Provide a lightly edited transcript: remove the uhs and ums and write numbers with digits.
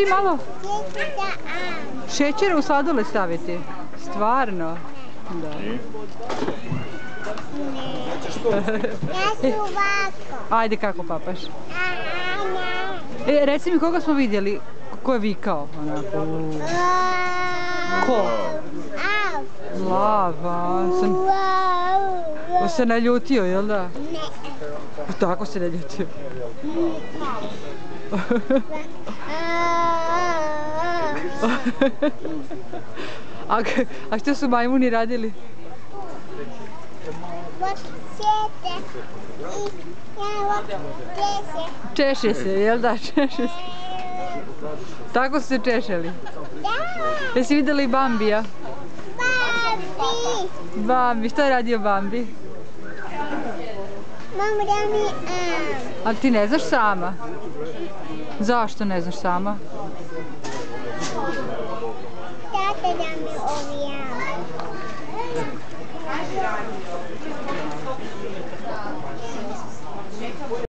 ti malo? Šećer u sladoled staviti? Stvarno? Da. Ja ću ovako. Ajde, kako papaš? Reci mi koga smo vidjeli? Ko je vikao? Ko? Lava. On se naljutio, jel da? Ne. Tako se naljutio. A što su majmuni radili? Češe se, jel da? Češe se. Tako su se češeli. Jesi vidjeli Bambija? Bambi, što je radio Bambi? Mama, da mi Ali ti ne znaš sama? Zašto ne znaš sama? Tata da mi